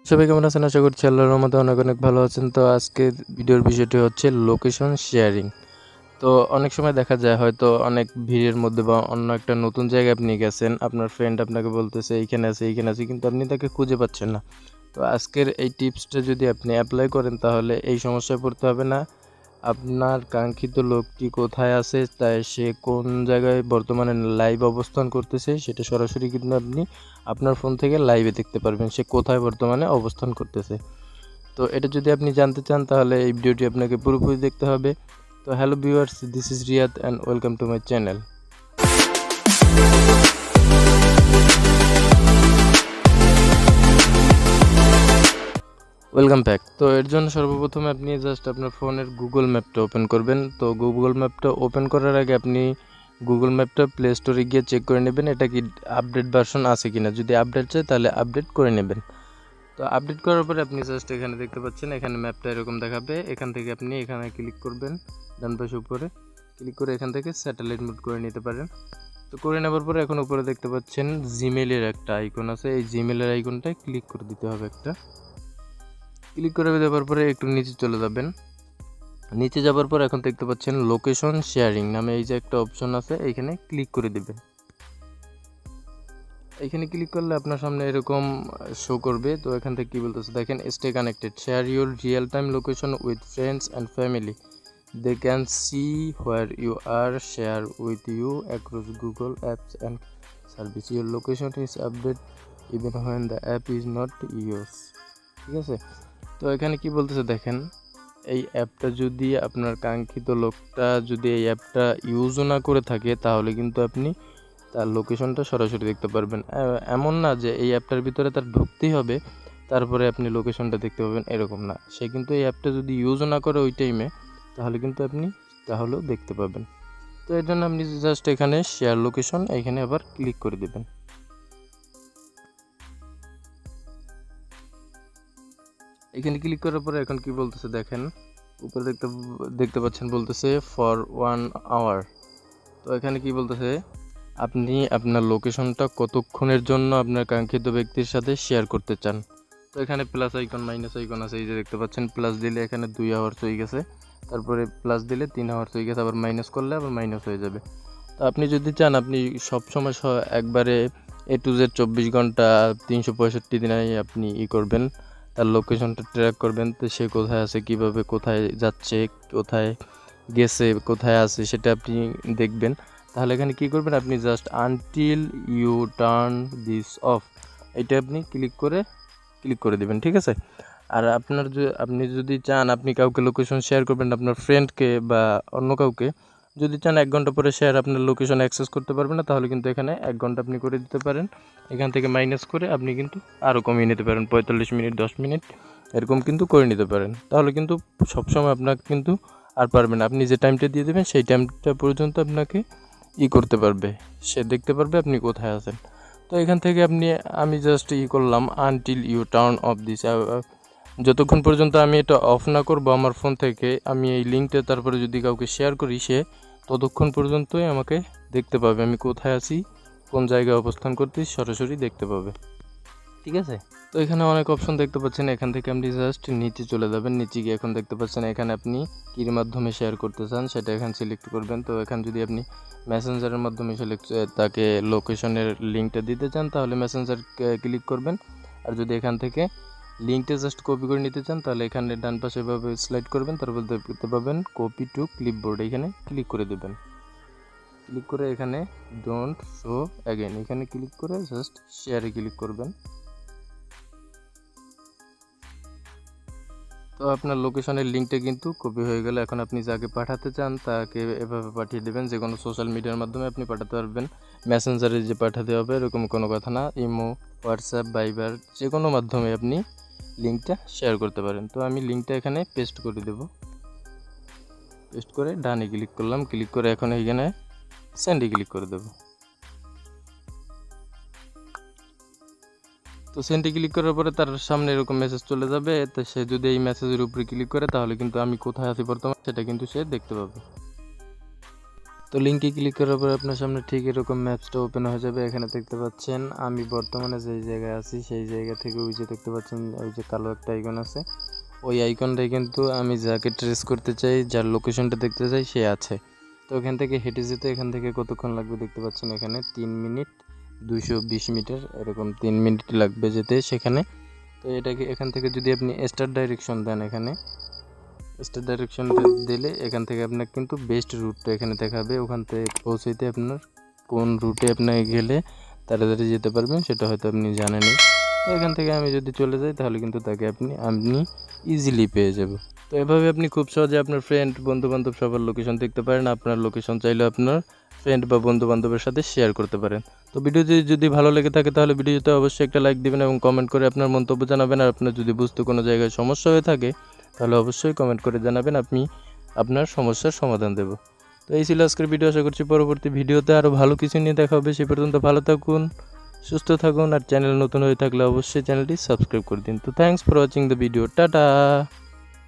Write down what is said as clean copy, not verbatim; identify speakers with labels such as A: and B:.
A: সবাই কেমন আছেন? আশা করছি আল্লাহর রহমতে অনেক অনেক ভালো আছেন। তো আজকের ভিডিওর বিষয়টি হচ্ছে লোকেশন শেয়ারিং। তো অনেক সময় দেখা যায় হয়তো অনেক ভিড়ের মধ্যে বা অন্য একটা নতুন জায়গায় আপনি গেছেন, আপনার ফ্রেন্ড আপনাকে বলতেছে এইখানে আছে এইখানে আছে, কিন্তু আপনি তাকে খুঁজে পাচ্ছেন না। তো আজকের এই টিপসটা যদি আপনি অ্যাপ্লাই করেন তাহলে এই সমস্যায় পড়তে হবে না। আপনার কাঙ্ক্ষিত লোকটি কোথায় আছে, তাই সে কোন জায়গায় বর্তমানে লাইভ অবস্থান করতেছে সেটা সরাসরি কিন্তু আপনি আপনার ফোন থেকে লাইভে দেখতে পারবেন, সে কোথায় বর্তমানে অবস্থান করতেছে। তো এটা যদি আপনি জানতে চান তাহলে এই ভিডিওটি আপনাকে পুরোপুরি দেখতে হবে। তো hello viewers, this is Riyad and welcome to my channel. Welcome back. তো এর জন্য সর্বপ্রথমে আপনি জাস্ট আপনার ফোনের গুগল ম্যাপটা ওপেন করবেন। তো গুগল ম্যাপটা ওপেন করার আগে আপনি গুগল ম্যাপটা প্লে স্টোরে গিয়ে চেক করে নেবেন এটা কি আপডেট ভার্সন আছে কিনা। যদি আপডেট চাই তাহলে আপডেট করে নেবেন। তো আপডেট করার পরে আপনি জাস্ট এখানে দেখতে পাচ্ছেন, এখানে ম্যাপটা এরকম দেখাবে। এখান থেকে আপনি এখানে ক্লিক করবেন, ডান পাশে উপরে ক্লিক করে এখান থেকে স্যাটেলাইট মোড করে নিতে পারেন। তো করে নেবার পরে এখন উপরে দেখতে পাচ্ছেন জিমেলের একটা আইকন আছে, এই জিমেলের আইকনটায় ক্লিক করে দিতে হবে একটা। ক্লিক করে দেওয়ার পরে একটু নিচে চলে যাবেন। নিচে যাবার পর এখন দেখতে পাচ্ছেন লোকেশন শেয়ারিং নামে এই যে একটা অপশন আছে, এইখানে ক্লিক করে দেবেন। এখানে ক্লিক করলে আপনার সামনে এরকম শো করবে। তো এখান থেকে কী বলতেছে দেখেন, stay connected, share your real time location with friends and family, they can see where you are, share with you across Google apps and service, your location is update even when the app is not use. ঠিক আছে। তো এখানে কি বলতেছে দেখেন, এই অ্যাপটা যদি আপনার কাঙ্ক্ষিত লোকটা যদি এই অ্যাপটা ইউজও না করে থাকে তাহলে কিন্তু আপনি তার লোকেশনটা সরাসরি দেখতে পারবেন। এমন না যে এই অ্যাপটার ভিতরে তার ঢুকতেই হবে তারপরে আপনি লোকেশনটা দেখতে পাবেন, এরকম না। সে কিন্তু এই অ্যাপটা যদি ইউজও না করে ওই টাইমে তাহলে কিন্তু আপনি তাহলেও দেখতে পাবেন। তো এর জন্য আপনি জাস্ট এখানে শেয়ার লোকেশন এখানে আবার ক্লিক করে দেবেন। এখানে ক্লিক করার পরে এখন কি বলতেছে দেখেন, উপরে দেখতে পাচ্ছেন বলতেছে ফর 1 আওয়ার। তো এখানে কি বলতেছে আপনি আপনার লোকেশনটা কতক্ষণের জন্য আপনার কাঙ্ক্ষিত ব্যক্তির সাথে শেয়ার করতে চান। তো এখানে প্লাস আইকন মাইনাস আইকন আছে, এই যে দেখতে পাচ্ছেন। প্লাস দিলে এখানে 2 আওয়ার্স হয়ে গেছে, তারপরে প্লাস দিলে 3 আওয়ার্স হয়ে গেছে, আবার মাইনাস করলে আবার মাইনাস হয়ে যাবে। তো আপনি যদি চান আপনি সবসময় একবারে A to Z 24 ঘন্টা 365 দিনে আপনি করবেন, তার লোকেশনটা ট্র্যাক করবেন। তো সে কোথায় আছে, কিভাবে কোথায় যাচ্ছে, কোথায় গেছে, কোথায় আছে সেটা আপনি দেখবেন। তাহলে এখানে কি করবেন, আপনি just until you turn this off এটা আপনি ক্লিক করে দেবেন। ঠিক আছে। আর আপনি যদি চান আপনি কাউকে লোকেশন শেয়ার করবেন, আপনার ফ্রেন্ডকে বা অন্য কাউকে যদি চান 1 ঘন্টা পরে শেয়ার আপনার লোকেশন অ্যাক্সেস করতে পারবেন না, তাহলে কিন্তু এখানে 1 ঘন্টা আপনি করে দিতে পারেন। এখান থেকে মাইনাস করে আপনি কিন্তু আরও কমিয়ে নিতে পারেন, 45 মিনিট 10 মিনিট এরকম কিন্তু করে নিতে পারেন। তাহলে কিন্তু সবসময় আপনাকে কিন্তু আর পারবেন না, আপনি যে টাইমটা দিয়ে দেবেন সেই টাইমটা পর্যন্ত আপনাকে করতে পারবে, সে দেখতে পারবে আপনি কোথায় আছেন। তো এখান থেকে আমি জাস্ট করলাম until you turn off this, যতক্ষণ পর্যন্ত আমি এটা অফ না করব আমার ফোন থেকে, আমি এই লিঙ্কটা তারপরে যদি কাউকে শেয়ার করি সে ততক্ষণ পর্যন্তই আমাকে দেখতে পাবে, আমি কোথায় আছি কোন জায়গায় অবস্থান করতেছি সরাসরি দেখতে পাবে। ঠিক আছে। তো এখানে অনেক অপশন দেখতে পাচ্ছেন, এখান থেকে আপনি জাস্ট নিচে চলে যাবেন। নিচে গিয়ে এখন দেখতে পাচ্ছেন এখানে আপনি কির মাধ্যমে শেয়ার করতে চান সেটা এখানে সিলেক্ট করবেন। তো এখানে যদি আপনি মেসেঞ্জারের মাধ্যমে তাকে লোকেশনের লিঙ্কটা দিতে চান তাহলে মেসেঞ্জার ক্লিক করবেন। আর যদি এখান থেকে লিঙ্কটা জাস্ট কপি করে নিতে চান তাহলে এখানে ডান পাশে এভাবে স্লাইড করবেন, তারপর দেখতে পাবেন কপি টু ক্লিপবোর্ড, এখানে ক্লিক করে দেবেন। ক্লিক করে এখানে ডোন্ট শো অ্যাগেন এখানে ক্লিক করে জাস্ট শেয়ারে ক্লিক করবেন। তো আপনার লোকেশনের লিঙ্কটা কিন্তু কপি হয়ে গেল। এখন আপনি যাকে পাঠাতে চান তাকে এভাবে পাঠিয়ে দেবেন, যে কোনো সোশ্যাল মিডিয়ার মাধ্যমে আপনি পাঠাতে পারবেন। মেসেঞ্জারে যে পাঠাতে হবে এরকম কোনো কথা না, ইমো, হোয়াটসঅ্যাপ, ভাইবার যে কোনো মাধ্যমে আপনি লিঙ্কটা শেয়ার করতে পারেন। তো আমি লিঙ্কটা এখানে পেস্ট করে দেব, পেস্ট করে ডানে ক্লিক করলাম, ক্লিক করে এখন এখানে সেন্ডে ক্লিক করে দেব। তো সেন্ডে ক্লিক করার পরে তার সামনে এরকম মেসেজ চলে যাবে। তো সে যদি এই মেসেজের উপরে ক্লিক করে তাহলে কিন্তু আমি কোথায় আছি বর্তমানে সেটা কিন্তু সে দেখতে পাবে। তো লিঙ্কে ক্লিক করার পর আপনার সামনে ঠিক এরকম ম্যাপসটা ওপেন হয়ে যাবে। এখানে দেখতে পাচ্ছেন আমি বর্তমানে যেই জায়গায় আছি সেই জায়গা থেকে ওই যে দেখতে পাচ্ছেন ওই যে কালো একটা আইকন আছে, ওই আইকনটাই কিন্তু আমি যাকে ট্রেস করতে চাই, যার লোকেশনটা দেখতে চাই সে আছে। তো এখান থেকে হেঁটে যেতে এখান থেকে কতক্ষণ লাগবে দেখতে পাচ্ছেন এখানে 3 মিনিট 220 মিটার, এরকম 3 মিনিট লাগবে যেতে সেখানে। তো এটাকে এখান থেকে যদি আপনি স্টার ডাইরেকশন দেন, এখানে স্টার ডাইরেকশন দিলে এখান থেকে আপনার কিন্তু বেস্ট রুটটা এখানে দেখাবে। ওখান থেকে পৌঁছাইতে আপনার কোন রুটে আপনাকে গেলে তাড়াতাড়ি যেতে পারবেন সেটা হয়তো আপনি জানেনই। তো এখান থেকে আমি যদি চলে যাই তাহলে কিন্তু তাকে আপনি ইজিলি পেয়ে যাব। তো এভাবে আপনি খুব সহজে আপনার ফ্রেন্ড বন্ধুবান্ধব সবার লোকেশন দেখতে পারেন। আপনার লোকেশন চাইলে আপনার ফ্রেন্ড বা বন্ধুবান্ধবের সাথে শেয়ার করতে পারেন। তো ভিডিওটি যদি ভালো লেগে থাকে তাহলে ভিডিওতে অবশ্যই একটা লাইক দিবেন এবং কমেন্ট করে আপনার মন্তব্য জানাবেন। আর আপনার যদি বুঝতে কোনো জায়গায় সমস্যা হয়ে থাকে তাহলে অবশ্যই কমেন্ট করে জানাবেন, আপনি আপনার সমস্যার সমাধান দেব। তো এই ছিল আজকের ভিডিও। আশা করছি পরবর্তী ভিডিওতে আরও ভালো কিছু নিয়ে দেখা হবে। সে পর্যন্ত ভালো থাকুন, সুস্থ থাকুন, আর চ্যানেল নতুন হয়ে থাকলে অবশ্যই চ্যানেলটি সাবস্ক্রাইব করে দিন। তো thanks for watching the video. Tata.